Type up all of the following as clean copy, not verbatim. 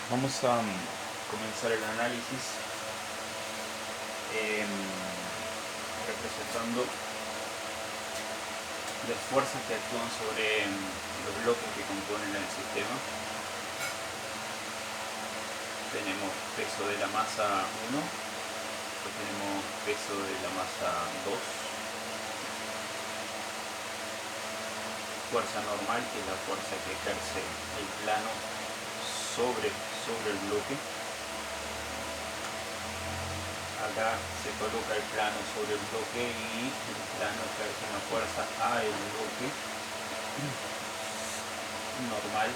Vamos a comenzar el análisis representando las fuerzas que actúan sobre los bloques que componen el sistema. Tenemos peso de la masa 1, después tenemos peso de la masa 2, fuerza normal, que es la fuerza que ejerce el plano sobre el bloque. Acá se coloca el plano sobre el bloque y el plano ejerce una fuerza a el bloque normal.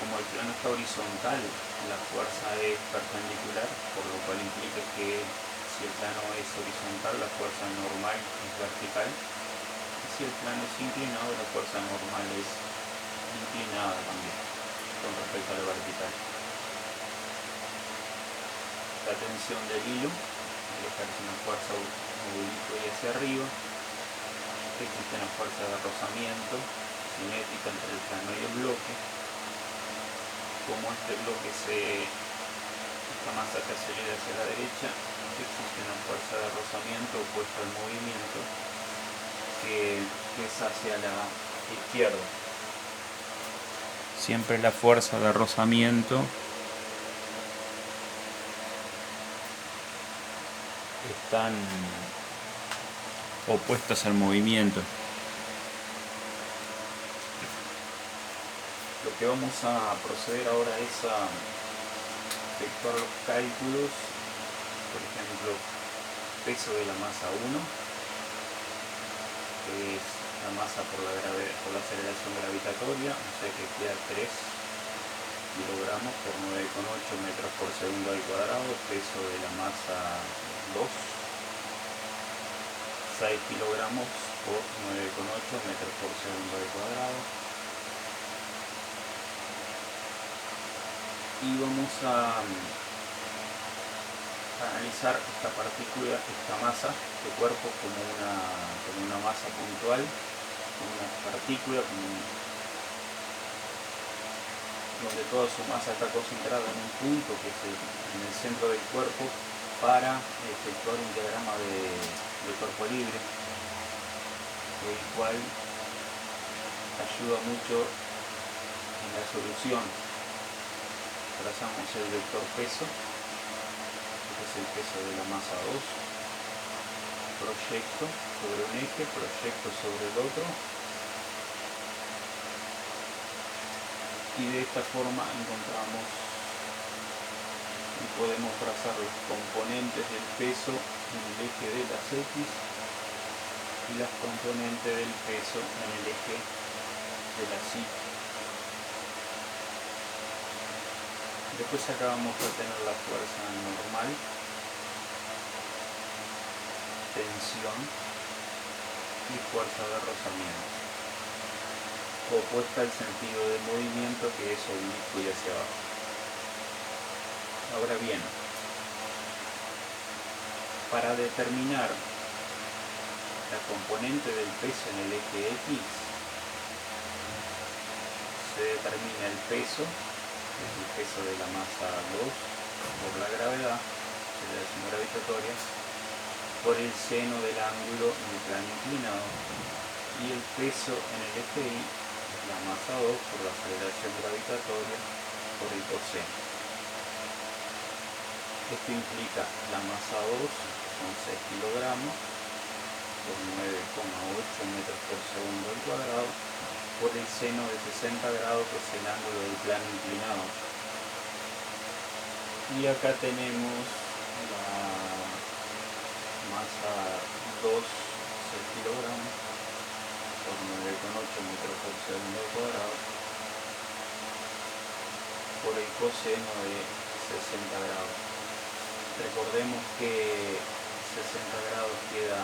Como el plano está horizontal, la fuerza es perpendicular, por lo cual implica que si el plano es horizontal, la fuerza normal es vertical. Y si el plano es inclinado, la fuerza normal es inclinada también, con respecto a la vertical. La tensión del hilo ejerce una fuerza obliqua y hacia arriba. Existe una fuerza de rozamiento cinética entre el plano y el bloque. Como este bloque esta masa se acelera hacia la derecha, existe una fuerza de rozamiento opuesta al movimiento que es hacia la izquierda. Siempre la fuerza de rozamiento están opuestas al movimiento. Lo que vamos a proceder ahora es a efectuar los cálculos. Por ejemplo, peso de la masa 1, que es la masa por la aceleración gravitatoria, o sea que queda 3 kilogramos por 9,8 metros por segundo al cuadrado. Peso de la masa 2, 6 kilogramos por 9,8 metros por segundo al cuadrado. Y vamos a analizar esta partícula, esta masa de cuerpo como una masa puntual, como una partícula, donde toda su masa está concentrada en un punto que es en el centro del cuerpo, para efectuar un diagrama de cuerpo libre, el cual ayuda mucho en la solución. Trazamos el vector peso, este es el peso de la masa 2, proyecto sobre un eje, proyecto sobre el otro, y de esta forma encontramos y podemos trazar los componentes del peso en el eje de las X y las componentes del peso en el eje de las Y. Después acá vamos a tener la fuerza normal, tensión y fuerza de rozamiento, opuesta al sentido de movimiento, que es oblicuo y hacia abajo. Ahora bien, para determinar la componente del peso en el eje X, se determina el peso, que es el peso de la masa 2 por la gravedad, aceleración gravitatoria, por el seno del ángulo en el plano inclinado, y el peso en el eje Y, la masa 2 por la aceleración gravitatoria, por el coseno. Esto implica la masa 2 son 6 kilogramos por 9,8 metros por segundo al cuadrado, por el seno de 60 grados, que es el ángulo del plano inclinado. Y acá tenemos la masa 2, 6 kilogramos por 9,8 metros por segundo al cuadrado, por el coseno de 60 grados. Recordemos que 60 grados queda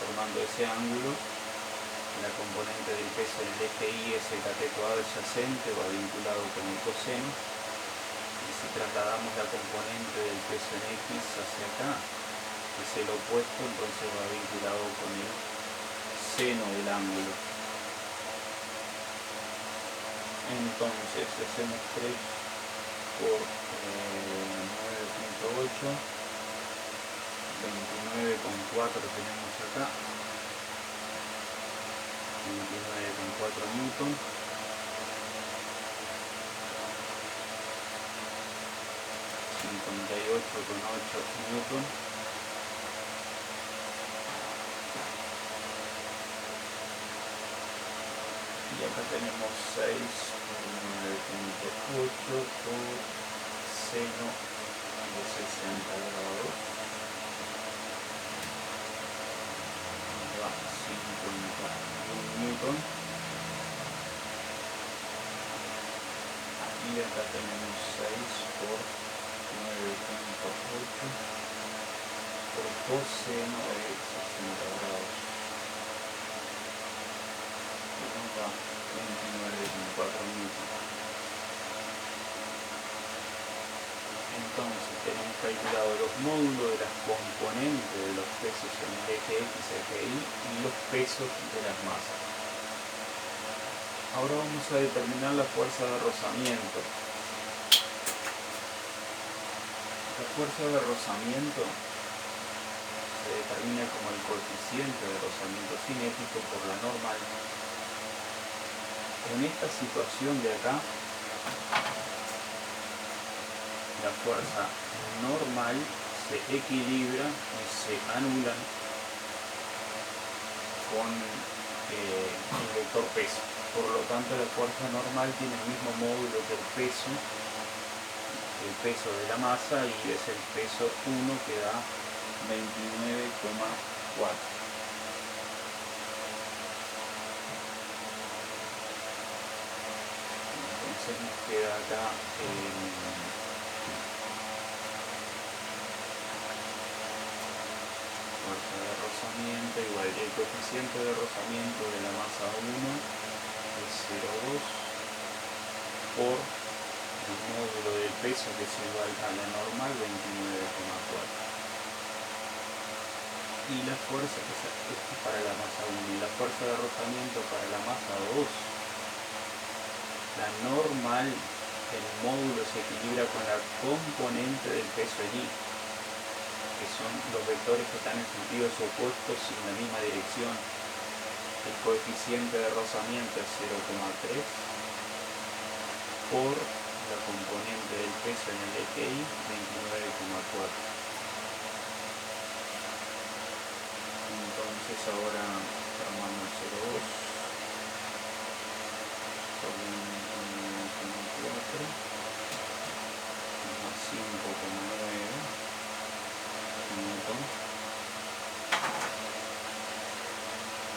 formando ese ángulo. La componente del peso en el eje Y es el cateto adyacente, va vinculado con el coseno. Y si trasladamos la componente del peso en X hacia acá, que es el opuesto, entonces va vinculado con el seno del ángulo. Entonces hacemos 3 por 9.8, 29,4 tenemos acá, 29,4 newton. $58,8 newton. Y acá tenemos 6 por 9.8 por seno de 60 grados. Da 51 newton. Y acá tenemos 6 por 9.8 por coseno de 60 grados. Y nos da 29,4 newton. Entonces tenemos calculado los módulos de las componentes de los pesos en el eje X, eje Y y los pesos de las masas. Ahora vamos a determinar la fuerza de rozamiento. La fuerza de rozamiento se determina como el coeficiente de rozamiento cinético por la normal. En esta situación de acá, la fuerza normal se equilibra y se anulan con el vector peso. Por lo tanto, la fuerza normal tiene el mismo módulo que el peso de la masa, y es el peso 1 que da 29,4. Entonces nos queda acá fuerza de rozamiento igual el coeficiente de rozamiento de la masa 1 es 0,2 por el módulo del peso, que es igual a la normal, 29,4. Y la fuerza, esto es para la masa 1, y la fuerza de rozamiento para la masa 2, la normal, el módulo se equilibra con la componente del peso en Y, que son los vectores que están en sentidos opuestos y en la misma dirección. El coeficiente de rozamiento es 0,3 por la componente del peso en el eje Y, 29,4. Entonces ahora armamos 0,2 por 29,4 más 5,9 newton.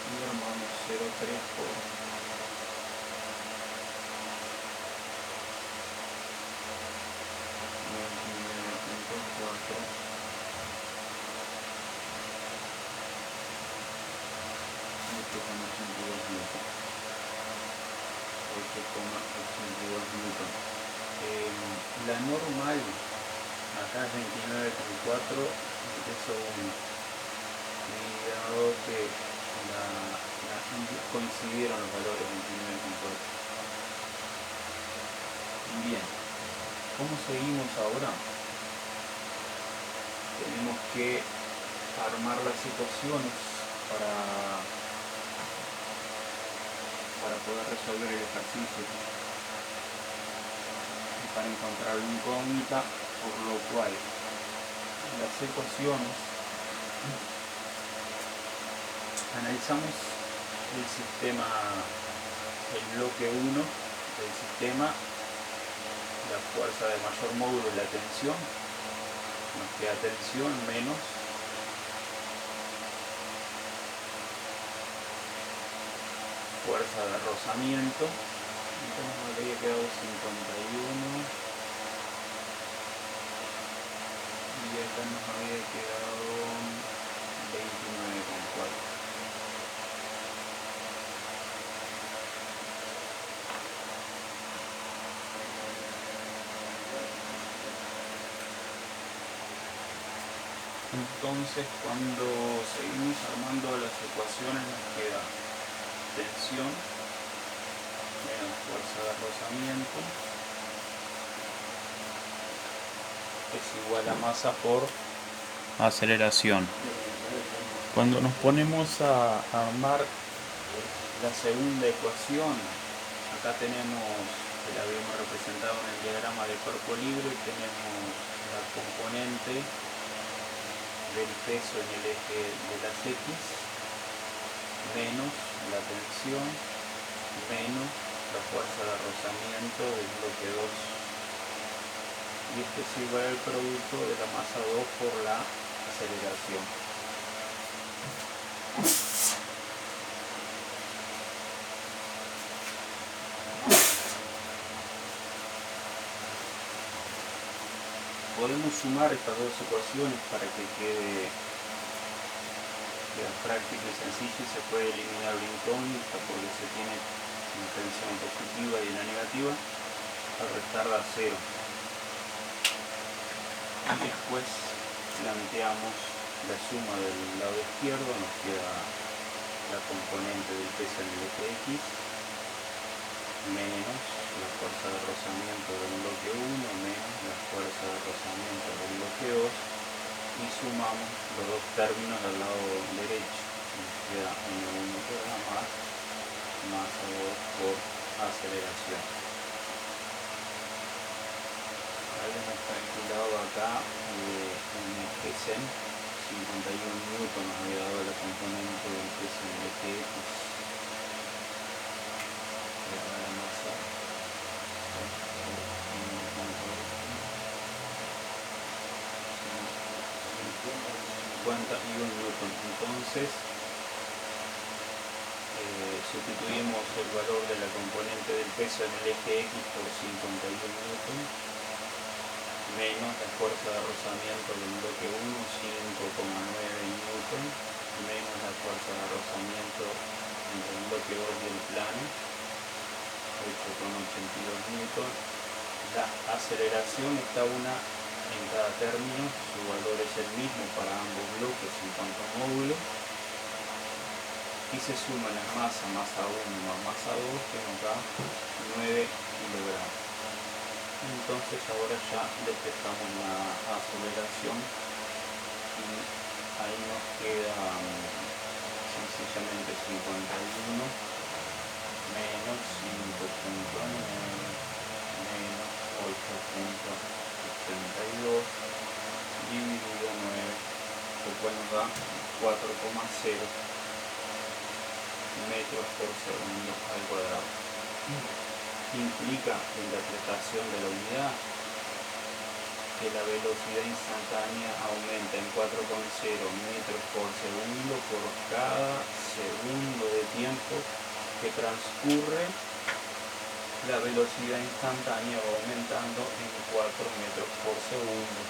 Y armamos 0,3 por 29,4 8,82 newton. 8,82 newton. La normal acá es 29,4 de peso 1. Y dado que coincidieron los valores 29,4. Bien, ¿cómo seguimos ahora? Tenemos que armar las ecuaciones para poder resolver el ejercicio y para encontrar la incógnita, por lo cual las ecuaciones analizamos el sistema, el bloque 1 del sistema, la fuerza de mayor módulo es la tensión, nos queda tensión menos fuerza de rozamiento. Entonces nos habría quedado 51 y acá nos habría quedado 29,4. Entonces, cuando seguimos armando las ecuaciones, nos queda tensión menos fuerza fuerza de rozamiento es igual a masa por aceleración. Cuando nos ponemos a armar la segunda ecuación, acá tenemos, que la habíamos representado en el diagrama de cuerpo libre, tenemos la componente del peso en el eje de las X menos la tensión menos la fuerza de rozamiento del bloque 2, y este es igual al producto de la masa 2 por la aceleración. Podemos sumar estas dos ecuaciones para que quede práctico y sencillo, y se puede eliminar la incógnita porque se tiene una tensión positiva y una negativa al restarla a cero. Y después planteamos la suma del lado izquierdo, nos queda la componente del peso en el eje X menos la fuerza de rozamiento del bloque 1 menos la fuerza de rozamiento del bloque 2, y sumamos los dos términos al lado derecho. Nos queda N1 por A más masa 2 por aceleración. Habíamos calculado acá un Gsen, 51 newton nos había dado la componente del peso en el eje X. La masa 51 newton. Entonces sustituimos el valor de la componente del peso en el eje X por 51 newton menos la fuerza de rozamiento del bloque 1, 5,9 newton, menos la fuerza de rozamiento entre el bloque 2 y el plano, 8,82 newton. La aceleración está una en cada término, su valor es el mismo para ambos bloques en cuanto a módulo, y se suman las masas, masa 1 más masa 2, que nos da 9 kilogramos. Entonces ahora ya despejamos la aceleración y ahí nos queda sencillamente 51 menos 5,9 menos 8,72 dividido 9, lo cual nos da 4,0 metros por segundo al cuadrado. Implica en la interpretación de la unidad que la velocidad instantánea aumenta en 4,0 metros por segundo por cada segundo de tiempo que transcurre. La velocidad instantánea va aumentando en 4 metros por segundo.